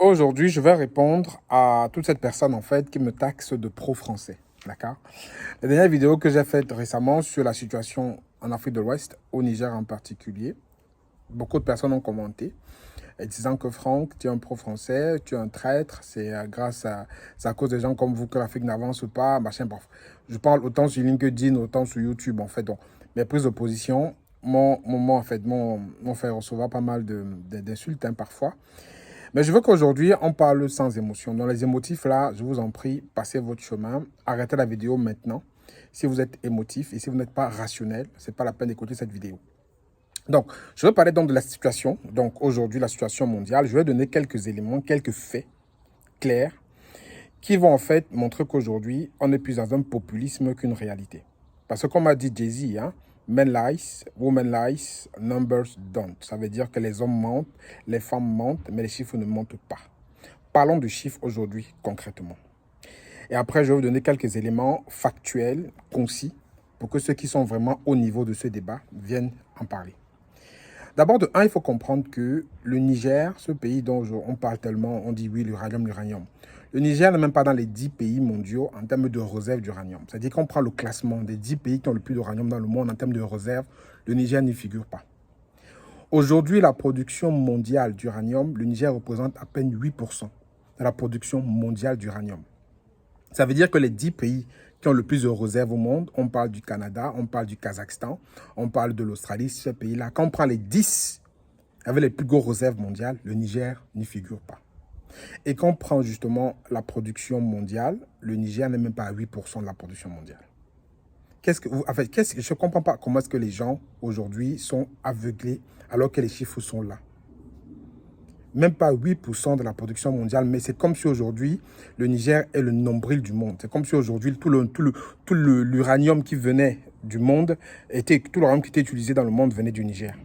Aujourd'hui, je vais répondre à toute cette personne en fait qui me taxe de pro-français. D'accord? La dernière vidéo que j'ai faite récemment sur la situation en Afrique de l'Ouest, au Niger en particulier, beaucoup de personnes ont commenté disant que Franck, tu es un pro-français, tu es un traître, c'est à cause des gens comme vous que l'Afrique n'avance pas, machin, bref. Je parle autant sur LinkedIn, autant sur YouTube, en fait. Donc, mes prises de position m'ont fait recevoir pas mal d'insultes, parfois. Mais je veux qu'aujourd'hui, on parle sans émotion. Dans les émotifs, là, je vous en prie, passez votre chemin. Arrêtez la vidéo maintenant. Si vous êtes émotif et si vous n'êtes pas rationnel, ce n'est pas la peine d'écouter cette vidéo. Donc, je vais parler donc de la situation. Donc, aujourd'hui, la situation mondiale. Je vais donner quelques éléments, quelques faits clairs qui vont en fait montrer qu'aujourd'hui, on est plus dans un populisme qu'une réalité. Parce que comme a dit Jay-Z, hein, men lies, women lies, numbers don't. Ça veut dire que les hommes mentent, les femmes mentent, mais les chiffres ne mentent pas. Parlons de chiffres aujourd'hui concrètement. Et après, je vais vous donner quelques éléments factuels, concis, pour que ceux qui sont vraiment au niveau de ce débat viennent en parler. D'abord, de un, il faut comprendre que le Niger, ce pays dont on parle tellement, on dit oui, l'uranium, l'uranium. Le Niger n'est même pas dans les 10 pays mondiaux en termes de réserve d'uranium. C'est-à-dire qu'on prend le classement des 10 pays qui ont le plus d'uranium dans le monde en termes de réserve, le Niger n'y figure pas. Aujourd'hui, la production mondiale d'uranium, le Niger représente à peine 8% de la production mondiale d'uranium. Ça veut dire que les 10 pays qui ont le plus de réserves au monde, on parle du Canada, on parle du Kazakhstan, on parle de l'Australie, ces pays-là. Quand on prend les 10 avec les plus grosses réserves mondiales, le Niger n'y figure pas. Et quand on prend justement la production mondiale, le Niger n'est même pas à 8% de la production mondiale. Je ne comprends pas comment est-ce que les gens aujourd'hui sont aveuglés alors que les chiffres sont là. Même pas 8% de la production mondiale, mais c'est comme si aujourd'hui, le Niger est le nombril du monde. C'est comme si aujourd'hui, tout l'uranium qui venait du monde, tout l'uranium qui était utilisé dans le monde venait du Niger.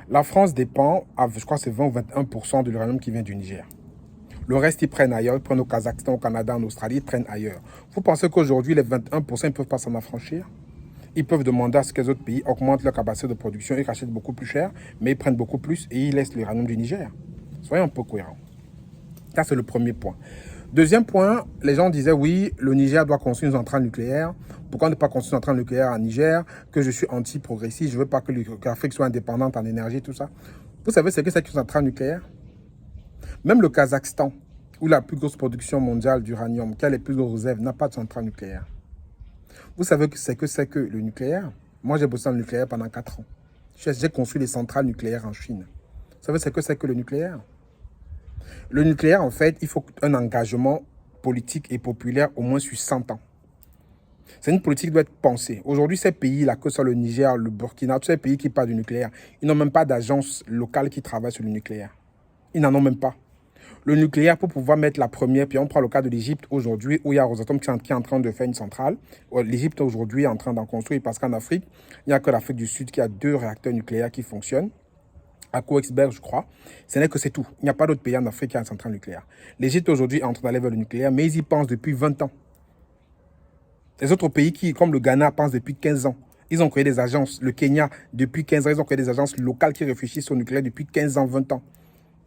La France dépend, je crois que c'est 20 ou 21% de l'uranium qui vient du Niger. Le reste, ils prennent ailleurs, ils prennent au Kazakhstan, au Canada, en Australie, ils prennent ailleurs. Vous pensez qu'aujourd'hui, les 21%, ils ne peuvent pas s'en affranchir? Ils peuvent demander à ce que les autres pays augmentent leur capacité de production, ils rachètent beaucoup plus cher, mais ils prennent beaucoup plus et ils laissent l'uranium du Niger. Soyons un peu cohérents. Ça, c'est le premier point. Deuxième point, les gens disaient, oui, le Niger doit construire une centrale nucléaire. Pourquoi ne pas construire une centrale nucléaire en Niger? Que je suis anti-progressiste, je ne veux pas que l'Afrique soit indépendante en énergie, tout ça. Vous savez ce que c'est qu'une centrale nucléaire? Même le Kazakhstan, où la plus grosse production mondiale d'uranium, qui a les plus grosses réserves, n'a pas de centrale nucléaire. Vous savez que c'est que le nucléaire? Moi, j'ai bossé dans le nucléaire pendant 4 ans. J'ai construit des centrales nucléaires en Chine. Vous savez ce que c'est que le nucléaire? Le nucléaire, en fait, il faut un engagement politique et populaire au moins sur 100 ans. C'est une politique qui doit être pensée. Aujourd'hui, ces pays-là, que ce soit le Niger, le Burkina, tous ces pays qui parlent du nucléaire, ils n'ont même pas d'agence locale qui travaille sur le nucléaire. Ils n'en ont même pas. Le nucléaire, pour pouvoir mettre la première, puis on prend le cas de l'Égypte aujourd'hui, où il y a Rosatom qui est en train de faire une centrale. L'Égypte aujourd'hui est en train d'en construire parce qu'en Afrique, il n'y a que l'Afrique du Sud qui a 2 réacteurs nucléaires qui fonctionnent. À Koexberg, je crois. Ce n'est que c'est tout. Il n'y a pas d'autre pays en Afrique qui a une centrale nucléaire. L'Égypte aujourd'hui est en train d'aller vers le nucléaire, mais ils y pensent depuis 20 ans. Les autres pays, comme le Ghana, pensent depuis 15 ans. Ils ont créé des agences. Le Kenya, depuis 15 ans, ils ont créé des agences locales qui réfléchissent au nucléaire depuis 15 ans, 20 ans.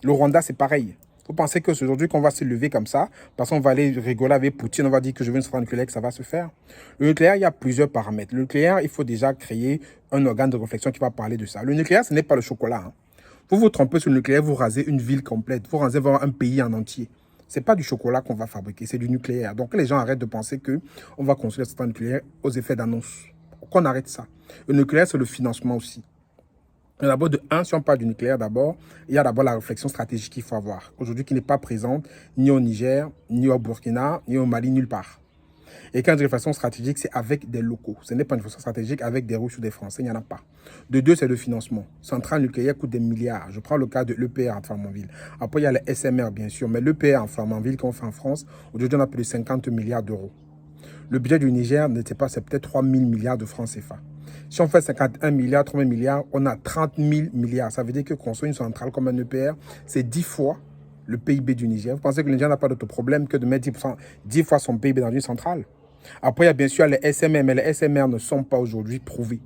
Le Rwanda, c'est pareil. Vous pensez que c'est aujourd'hui qu'on va se lever comme ça, parce qu'on va aller rigoler avec Poutine, on va dire que je veux une centrale nucléaire, que ça va se faire. Le nucléaire, il y a plusieurs paramètres. Le nucléaire, il faut déjà créer un organe de réflexion qui va parler de ça. Le nucléaire, ce n'est pas le chocolat. Hein. Vous vous trompez sur le nucléaire, vous rasez une ville complète, vous rasez un pays en entier. Ce n'est pas du chocolat qu'on va fabriquer, c'est du nucléaire. Donc les gens arrêtent de penser qu'on va construire la centrale nucléaire aux effets d'annonce. Qu'on arrête ça. Le nucléaire, c'est le financement aussi. D'abord, si on parle du nucléaire, d'abord, il y a d'abord la réflexion stratégique qu'il faut avoir. Aujourd'hui, qui n'est pas présente ni au Niger, ni au Burkina, ni au Mali, nulle part. Et quand je dis réflexion stratégique, c'est avec des locaux. Ce n'est pas une réflexion stratégique avec des Russes ou des Français, il n'y en a pas. De deux, c'est le financement. Centrale nucléaire coûte des milliards. Je prends le cas de l'EPR en Flamanville. Après, il y a les SMR, bien sûr, mais l'EPR en Flamanville qu'on fait en France, aujourd'hui, on a plus de 50 milliards d'euros. Le budget du Niger n'était pas, c'est peut-être 3 000 milliards de francs CFA. Si on fait 51 milliards, 3 000 milliards, on a 30 000 milliards. Ça veut dire que construire une centrale comme un EPR, c'est 10 fois le PIB du Niger. Vous pensez que le Niger n'a pas d'autre problème que de mettre 10 fois son PIB dans une centrale? Après, il y a bien sûr les SMR, mais les SMR ne sont pas aujourd'hui prouvés.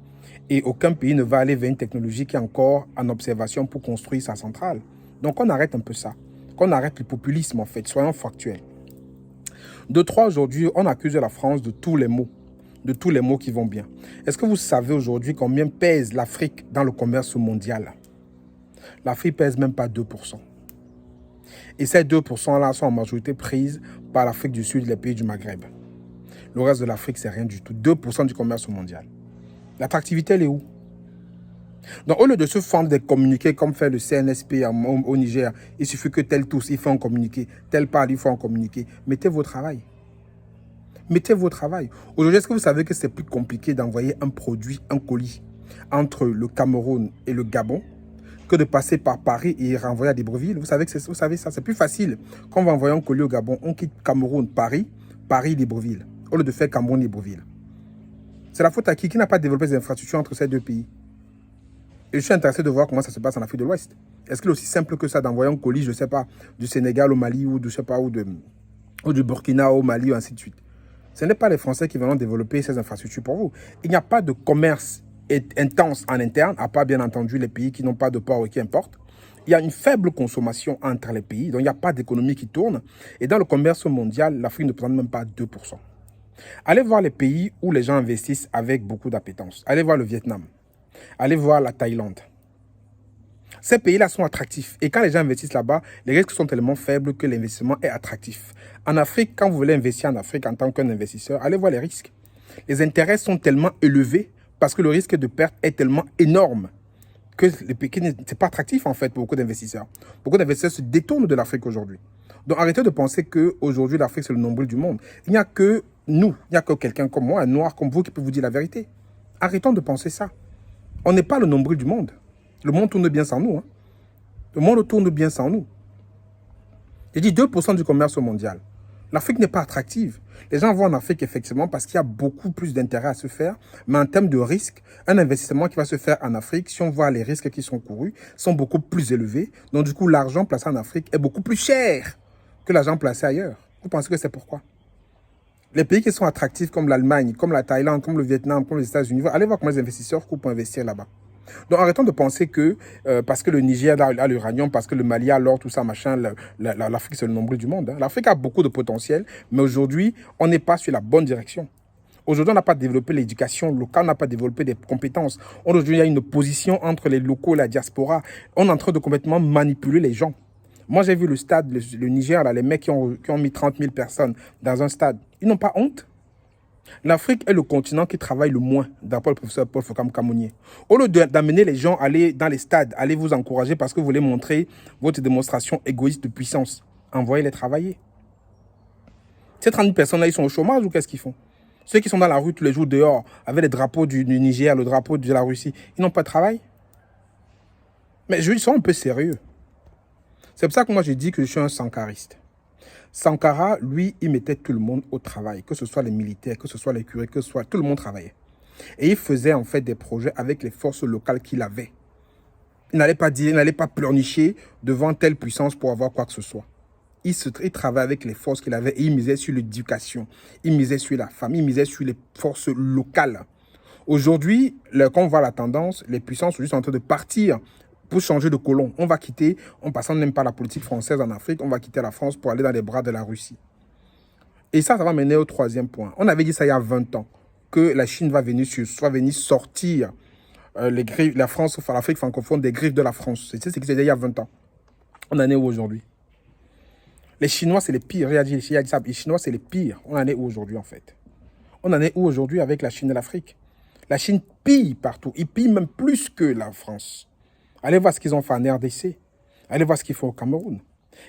Et aucun pays ne va aller vers une technologie qui est encore en observation pour construire sa centrale. Donc, on arrête un peu ça. Qu'on arrête le populisme, en fait. Soyons factuels. De 3, aujourd'hui, on accuse la France de tous les maux. De tous les maux qui vont bien. Est-ce que vous savez aujourd'hui combien pèse l'Afrique dans le commerce mondial? L'Afrique pèse même pas 2%. Et ces 2%-là sont en majorité prises par l'Afrique du Sud et les pays du Maghreb. Le reste de l'Afrique, c'est rien du tout. 2% du commerce mondial. L'attractivité, elle est où? Donc, au lieu de se fendre des communiqués comme fait le CNSP au Niger, il suffit que tel tous, il fait un communiqué, tel parle, il fait un communiqué. Mettez vos travail. Mettez vos travail. Aujourd'hui, est-ce que vous savez que c'est plus compliqué d'envoyer un produit, un colis, entre le Cameroun et le Gabon, que de passer par Paris et renvoyer à Libreville? Vous savez ça, c'est plus facile. Quand on va envoyer un colis au Gabon, on quitte Cameroun, Paris, Libreville, au lieu de faire Cameroun, Libreville. C'est la faute à qui n'a pas développé des infrastructures entre ces deux pays? Et je suis intéressé de voir comment ça se passe en Afrique de l'Ouest. Est-ce qu'il est aussi simple que ça d'envoyer un colis, je ne sais pas, du Sénégal au Mali ou, je sais pas, ou du Burkina au Mali, ou ainsi de suite? Ce n'est pas les Français qui vont développer ces infrastructures pour vous. Il n'y a pas de commerce intense en interne, à part bien entendu les pays qui n'ont pas de port et qui importent. Il y a une faible consommation entre les pays, donc il n'y a pas d'économie qui tourne. Et dans le commerce mondial, l'Afrique ne représente même pas 2%. Allez voir les pays où les gens investissent avec beaucoup d'appétence. Allez voir le Vietnam. Allez voir la Thaïlande. Ces pays-là sont attractifs. Et quand les gens investissent là-bas, les risques sont tellement faibles que l'investissement est attractif. En Afrique, quand vous voulez investir en Afrique en tant qu'investisseur, allez voir les risques. Les intérêts sont tellement élevés parce que le risque de perte est tellement énorme que les pays, c'est pas attractif en fait pour beaucoup d'investisseurs. Beaucoup d'investisseurs se détournent de l'Afrique aujourd'hui. Donc arrêtez de penser qu'aujourd'hui l'Afrique c'est le nombril du monde. Il n'y a que nous, il n'y a que quelqu'un comme moi, un noir comme vous qui peut vous dire la vérité. Arrêtons de penser ça. On n'est pas le nombril du monde. Le monde tourne bien sans nous. Hein. Le monde tourne bien sans nous. J'ai dit 2% du commerce mondial. L'Afrique n'est pas attractive. Les gens vont en Afrique effectivement parce qu'il y a beaucoup plus d'intérêt à se faire. Mais en termes de risque, un investissement qui va se faire en Afrique, si on voit les risques qui sont courus, sont beaucoup plus élevés. Donc du coup, l'argent placé en Afrique est beaucoup plus cher que l'argent placé ailleurs. Vous pensez que c'est pourquoi? Les pays qui sont attractifs comme l'Allemagne, comme la Thaïlande, comme le Vietnam, comme les États-Unis, allez voir comment les investisseurs coupent pour investir là-bas. Donc arrêtons de penser que parce que le Niger a l'uranium, parce que le Mali a l'or, tout ça, machin, l'Afrique c'est le nombril du monde. Hein. L'Afrique a beaucoup de potentiel, mais aujourd'hui, on n'est pas sur la bonne direction. Aujourd'hui, on n'a pas développé l'éducation locale, on n'a pas développé des compétences. Aujourd'hui, il y a une opposition entre les locaux et la diaspora. On est en train de complètement manipuler les gens. Moi, j'ai vu le stade, le Niger, là, les mecs qui ont mis 30 000 personnes dans un stade. Ils n'ont pas honte. L'Afrique est le continent qui travaille le moins, d'après le professeur Paul Fokam-Kamounié. Au lieu d'amener les gens à aller dans les stades, allez vous encourager parce que vous voulez montrer votre démonstration égoïste de puissance, envoyez-les travailler. Ces 30 000 personnes-là, ils sont au chômage ou qu'est-ce qu'ils font? Ceux qui sont dans la rue tous les jours dehors, avec les drapeaux du Niger, le drapeau de la Russie, ils n'ont pas de travail? Mais ils sont un peu sérieux. C'est pour ça que moi, je dis que je suis un sankariste. Sankara, lui, il mettait tout le monde au travail, que ce soit les militaires, que ce soit les curés, que ce soit... Tout le monde travaillait. Et il faisait en fait des projets avec les forces locales qu'il avait. Il n'allait pas dire, il n'allait pas pleurnicher devant telle puissance pour avoir quoi que ce soit. Il travaillait avec les forces qu'il avait et il misait sur l'éducation, il misait sur la famille, il misait sur les forces locales. Aujourd'hui, quand on voit la tendance, les puissances sont juste en train de partir pour changer de colon. On va quitter, en passant même par la politique française en Afrique, on va quitter la France pour aller dans les bras de la Russie. Et ça va mener au troisième point. On avait dit ça il y a 20 ans, que la Chine va venir sortir les griffes, la France, enfin l'Afrique francophone des griffes de la France. C'est ce qui s'est dit il y a 20 ans. On en est où aujourd'hui? Les Chinois, c'est les pires. Il a dit ça. Les Chinois, c'est les pires. On en est où aujourd'hui, en fait? On en est où aujourd'hui avec la Chine et l'Afrique? La Chine pille partout. Ils pillent même plus que la France. Allez voir ce qu'ils ont fait en RDC. Allez voir ce qu'ils font au Cameroun.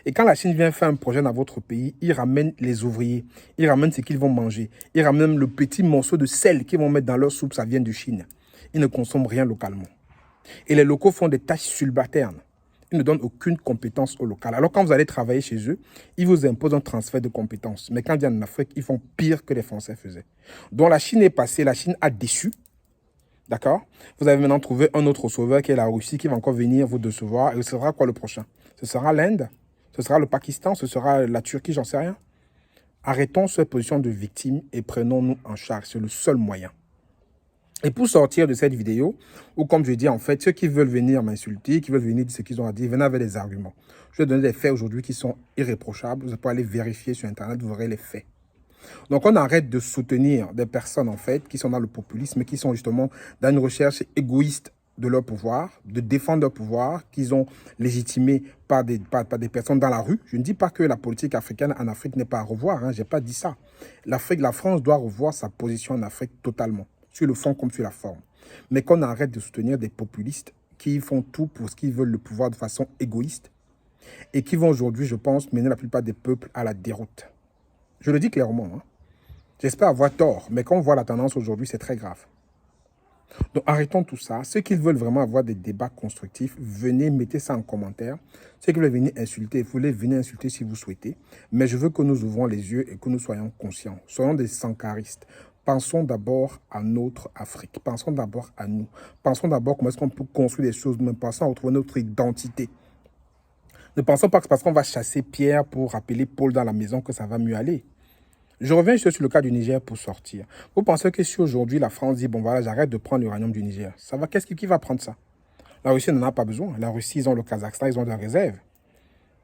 Et quand la Chine vient faire un projet dans votre pays, ils ramènent les ouvriers. Ils ramènent ce qu'ils vont manger. Ils ramènent le petit morceau de sel qu'ils vont mettre dans leur soupe. Ça vient de Chine. Ils ne consomment rien localement. Et les locaux font des tâches subalternes. Ils ne donnent aucune compétence au local. Alors quand vous allez travailler chez eux, ils vous imposent un transfert de compétences. Mais quand ils viennent en Afrique, ils font pire que les Français faisaient. Donc la Chine est passée, la Chine a déçu. D'accord? Vous avez maintenant trouvé un autre sauveur qui est la Russie qui va encore venir vous décevoir. Et ce sera quoi le prochain? Ce sera l'Inde? Ce sera le Pakistan? Ce sera la Turquie? J'en sais rien. Arrêtons cette position de victime et prenons-nous en charge. C'est le seul moyen. Et pour sortir de cette vidéo, ou comme je dis, en fait, ceux qui veulent venir m'insulter, qui veulent venir dire ce qu'ils ont à dire, venez avec des arguments. Je vais donner des faits aujourd'hui qui sont irréprochables. Vous pouvez aller vérifier sur Internet, vous verrez les faits. Donc, on arrête de soutenir des personnes, en fait, qui sont dans le populisme, qui sont justement dans une recherche égoïste de leur pouvoir, de défendre leur pouvoir, qu'ils ont légitimé par des personnes dans la rue. Je ne dis pas que la politique africaine en Afrique n'est pas à revoir, hein, je n'ai pas dit ça. La France doit revoir sa position en Afrique totalement, sur le fond comme sur la forme. Mais qu'on arrête de soutenir des populistes qui font tout pour ce qu'ils veulent le pouvoir de façon égoïste et qui vont aujourd'hui, je pense, mener la plupart des peuples à la déroute. Je le dis clairement, hein. J'espère avoir tort, mais quand on voit la tendance aujourd'hui, c'est très grave. Donc arrêtons tout ça. Ceux qui veulent vraiment avoir des débats constructifs, venez, mettez ça en commentaire. Ceux qui veulent venir insulter, vous voulez venir insulter si vous souhaitez. Mais je veux que nous ouvrons les yeux et que nous soyons conscients. Soyons des sankaristes. Pensons d'abord à notre Afrique. Pensons d'abord à nous. Pensons d'abord comment est-ce qu'on peut construire des choses. Nous pensons à retrouver notre identité. Ne pensons pas que parce qu'on va chasser Pierre pour rappeler Paul dans la maison que ça va mieux aller. Je reviens sur le cas du Niger pour sortir. Vous pensez que si aujourd'hui la France dit, bon voilà, j'arrête de prendre l'uranium du Niger, ça va, qui va prendre ça? La Russie n'en a pas besoin. La Russie, ils ont le Kazakhstan, ils ont des réserves.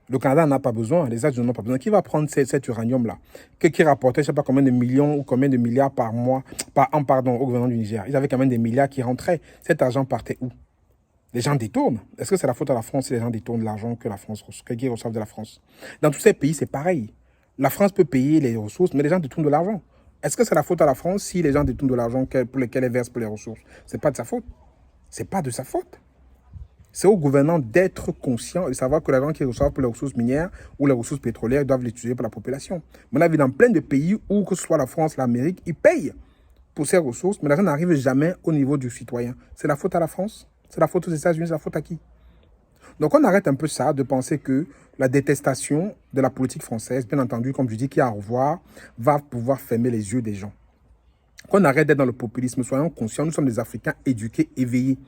Le Canada n'en a pas besoin, les États-Unis n'en ont pas besoin. Qui va prendre cet uranium-là qui rapportait, je ne sais pas combien de millions ou combien de milliards par an, pardon, au gouvernement du Niger. Ils avaient quand même des milliards qui rentraient. Cet argent partait où? Les gens détournent. Est-ce que c'est la faute à la France si les gens détournent l'argent que la France reçoivent de la France? Dans tous ces pays, c'est pareil. La France peut payer les ressources, mais les gens détournent de l'argent. Est-ce que c'est la faute à la France si les gens détournent de l'argent pour lesquels elle verse pour les ressources? Ce n'est pas de sa faute. Ce n'est pas de sa faute. C'est au gouvernement d'être conscient et de savoir que l'argent qu'ils reçoivent pour les ressources minières ou les ressources pétrolières doivent l'utiliser pour la population. On a vu dans plein de pays où, que ce soit la France, l'Amérique, ils payent pour ces ressources, mais l'argent n'arrive jamais au niveau du citoyen. C'est la faute à la France? C'est la faute aux États-Unis? C'est la faute à qui? Donc, on arrête un peu ça, de penser que la détestation de la politique française, bien entendu, comme je dis, qui a à revoir, va pouvoir fermer les yeux des gens. Qu'on arrête d'être dans le populisme, soyons conscients, nous sommes des Africains éduqués, éveillés.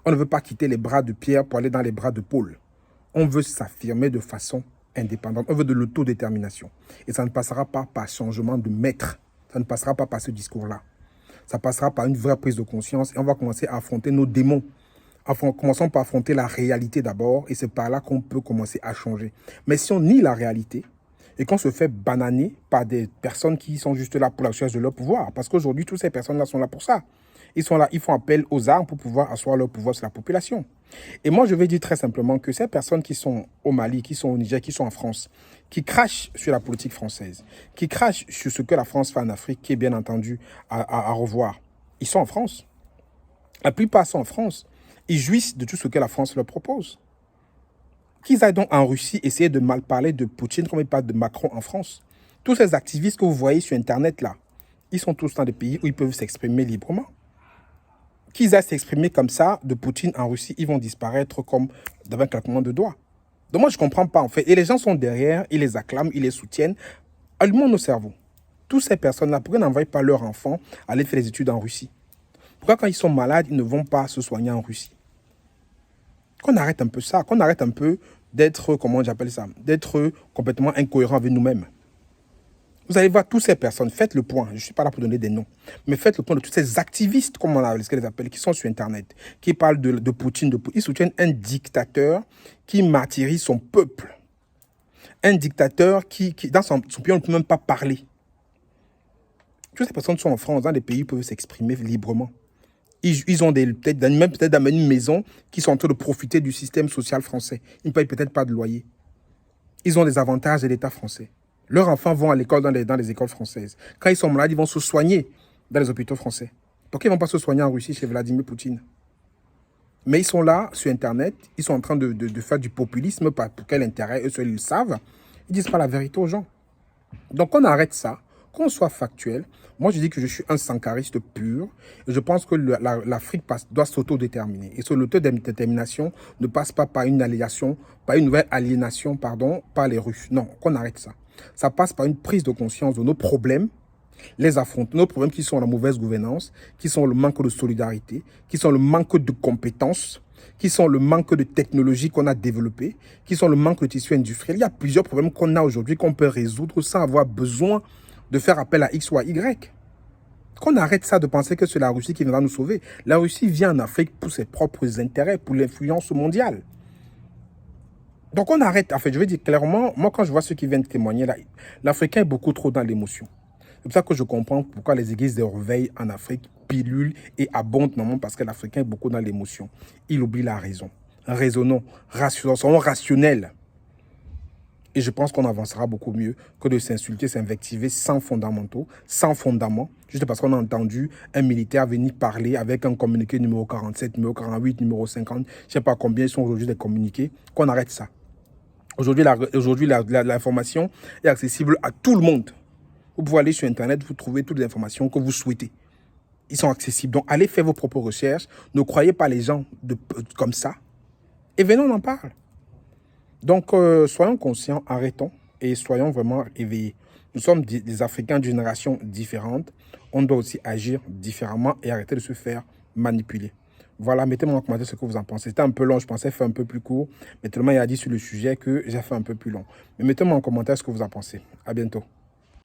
On ne veut pas quitter les bras de Pierre pour aller dans les bras de Paul. On veut s'affirmer de façon indépendante. On veut de l'autodétermination. Et ça ne passera pas par changement de maître. Ça ne passera pas par ce discours-là. Ça passera par une vraie prise de conscience et on va commencer à affronter nos démons. Commençons par affronter la réalité d'abord et c'est par là qu'on peut commencer à changer. Mais si on nie la réalité et qu'on se fait bananer par des personnes qui sont juste là pour la recherche de leur pouvoir, parce qu'aujourd'hui, toutes ces personnes-là sont là pour ça. Ils sont là, ils font appel aux armes pour pouvoir asseoir leur pouvoir sur la population. Et moi, je vais dire très simplement que ces personnes qui sont au Mali, qui sont au Niger, qui sont en France, qui crachent sur la politique française, qui crachent sur ce que la France fait en Afrique, qui est bien entendu à revoir, ils sont en France. La plupart sont en France. Ils jouissent de tout ce que la France leur propose. Qu'ils aillent donc en Russie essayer de mal parler de Poutine comme ils parlent de Macron en France. Tous ces activistes que vous voyez sur Internet là, ils sont tous dans des pays où ils peuvent s'exprimer librement. Qu'ils aillent s'exprimer comme ça de Poutine en Russie, ils vont disparaître comme d'un claquement de doigts. Donc moi je ne comprends pas en fait. Et les gens sont derrière, ils les acclament, ils les soutiennent. Allumons nos cerveaux. Toutes ces personnes-là, pourquoi n'envoient pas leurs enfants aller faire des études en Russie? Pourquoi quand ils sont malades, ils ne vont pas se soigner en Russie? Qu'on arrête un peu ça, qu'on arrête un peu d'être, comment j'appelle ça, d'être complètement incohérent avec nous-mêmes. Vous allez voir toutes ces personnes, faites le point, je ne suis pas là pour donner des noms, mais faites le point de tous ces activistes, comme on les appelle, qui sont sur Internet, qui parlent de Poutine, ils soutiennent un dictateur qui martyrise son peuple. Un dictateur qui dans son pays, on ne peut même pas parler. Toutes ces personnes sont en France, dans des pays où ils peuvent s'exprimer librement. Ils ont peut-être dans une maison qui sont en train de profiter du système social français. Ils ne payent peut-être pas de loyer. Ils ont des avantages de l'État français. Leurs enfants vont à l'école dans les écoles françaises. Quand ils sont malades, ils vont se soigner dans les hôpitaux français. Pourquoi ils ne vont pas se soigner en Russie chez Vladimir Poutine? Mais ils sont là, sur Internet, ils sont en train de faire du populisme. Pour quel intérêt? Eux seuls, ils le savent. Ils ne disent pas la vérité aux gens. Donc on arrête ça. Qu'on soit factuel, moi je dis que je suis un sankariste pur. Et je pense que l'Afrique doit s'autodéterminer. Et sur l'autodétermination ne passe pas par une aliénation, par une nouvelle aliénation, pardon, par les Russes. Non, qu'on arrête ça. Ça passe par une prise de conscience de nos problèmes, les affronter, nos problèmes qui sont la mauvaise gouvernance, qui sont le manque de solidarité, qui sont le manque de compétences, qui sont le manque de technologie qu'on a développé, qui sont le manque de tissu industriel. Il y a plusieurs problèmes qu'on a aujourd'hui qu'on peut résoudre sans avoir besoin de faire appel à X ou à Y. Qu'on arrête ça de penser que c'est la Russie qui viendra nous sauver. La Russie vient en Afrique pour ses propres intérêts, pour l'influence mondiale. Donc on arrête, en fait, je veux dire clairement, moi quand je vois ceux qui viennent témoigner, là, l'Africain est beaucoup trop dans l'émotion. C'est pour ça que je comprends pourquoi les églises de réveil en Afrique pilulent et abondent normalement parce que l'Africain est beaucoup dans l'émotion. Il oublie la raison. Raisonnons, soyons rationnels. Et je pense qu'on avancera beaucoup mieux que de s'insulter, s'invectiver sans fondamentaux, sans fondament, juste parce qu'on a entendu un militaire venir parler avec un communiqué numéro 47, numéro 48, numéro 50, je ne sais pas combien sont aujourd'hui des communiqués, qu'on arrête ça. Aujourd'hui, l'information est accessible à tout le monde. Vous pouvez aller sur Internet, vous trouvez toutes les informations que vous souhaitez. Ils sont accessibles. Donc, allez faire vos propres recherches. Ne croyez pas les gens comme ça. Et venez, on en parle. Donc, soyons conscients, arrêtons et soyons vraiment éveillés. Nous sommes des Africains de générations différentes. On doit aussi agir différemment et arrêter de se faire manipuler. Voilà, mettez-moi en commentaire ce que vous en pensez. C'était un peu long, je pensais faire un peu plus court. Mais tellement il a dit sur le sujet que j'ai fait un peu plus long. Mais mettez-moi en commentaire ce que vous en pensez. À bientôt.